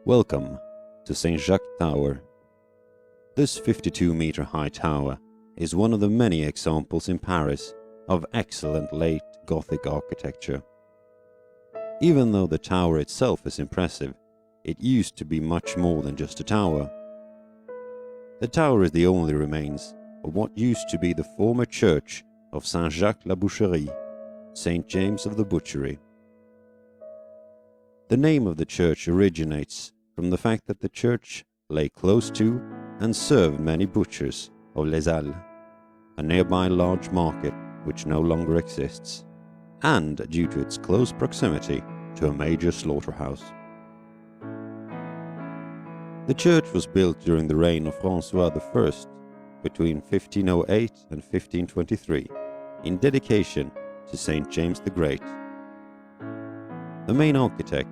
Welcome to Saint Jacques Tower. This 52-meter high tower is one of the many examples in Paris of excellent late Gothic architecture. Even though the tower itself is impressive, it used to be much more than just a tower. The tower is the only remains of what used to be the former church of Saint Jacques la Boucherie, Saint James of the Butchery. The name of the church originates from the fact that the church lay close to and served many butchers of Les Halles, a nearby large market which no longer exists, and due to its close proximity to a major slaughterhouse. The church was built during the reign of François I between 1508 and 1523 in dedication to Saint James the Great. The main architect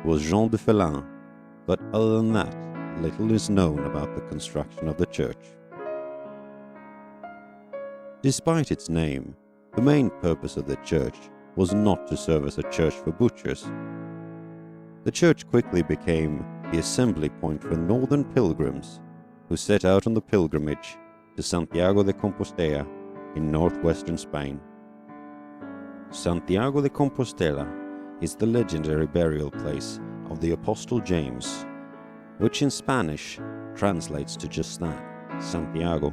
was Jean de Felin, but other than that, little is known about the construction of the church. Despite its name, the main purpose of the church was not to serve as a church for butchers. The church quickly became the assembly point for northern pilgrims who set out on the pilgrimage to Santiago de Compostela in northwestern Spain. Santiago de Compostela is the legendary burial place of the Apostle James, which in Spanish translates to just that, Santiago.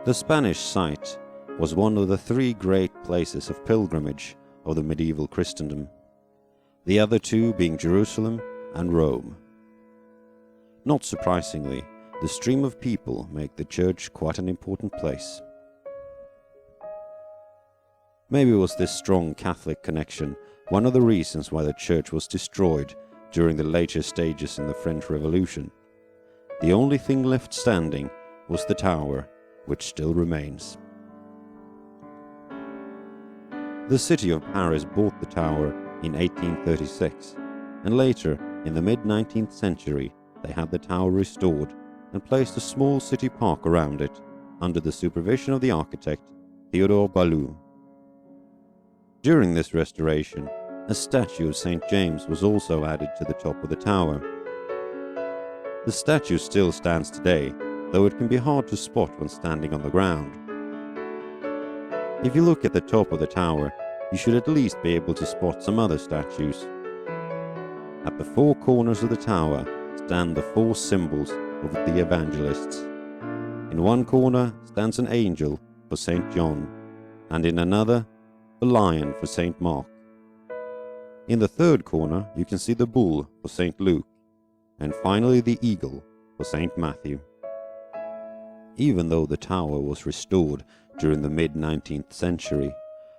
The Spanish site was one of the three great places of pilgrimage of the medieval Christendom, the other two being Jerusalem and Rome. Not surprisingly, the stream of people make the church quite an important place. Maybe was this strong Catholic connection one of the reasons why the church was destroyed during the later stages in the French Revolution. The only thing left standing was the tower, which still remains. The city of Paris bought the tower in 1836, and later, in the mid-19th century, they had the tower restored and placed a small city park around it, under the supervision of the architect Theodore Ballou. During this restoration, a statue of Saint James was also added to the top of the tower. The statue still stands today, though it can be hard to spot when standing on the ground. If you look at the top of the tower, you should at least be able to spot some other statues. At the four corners of the tower stand the four symbols of the evangelists. In one corner stands an angel for Saint John, and in another, a lion for Saint Mark. In the third corner, you can see the bull for Saint Luke, and finally the eagle for Saint Matthew. Even though the tower was restored during the mid-19th century,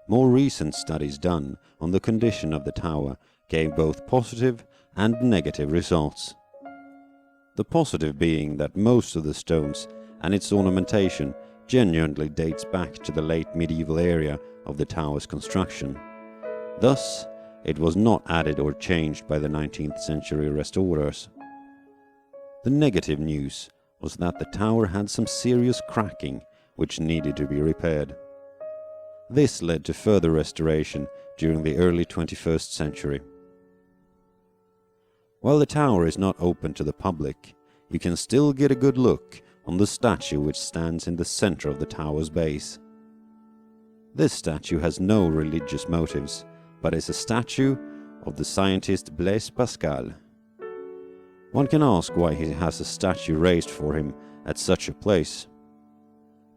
more recent studies done on the condition of the tower gave both positive and negative results. The positive being that most of the stones and its ornamentation genuinely dates back to the late medieval era of the tower's construction. Thus, it was not added or changed by the 19th century restorers. The negative news was that the tower had some serious cracking which needed to be repaired. This led to further restoration during the early 21st century. While the tower is not open to the public, you can still get a good look on the statue which stands in the center of the tower's base. This statue has no religious motives, but is a statue of the scientist Blaise Pascal. One can ask why he has a statue raised for him at such a place.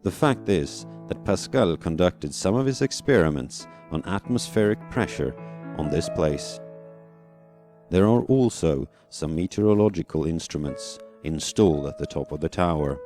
The fact is that Pascal conducted some of his experiments on atmospheric pressure on this place. There are also some meteorological instruments installed at the top of the tower.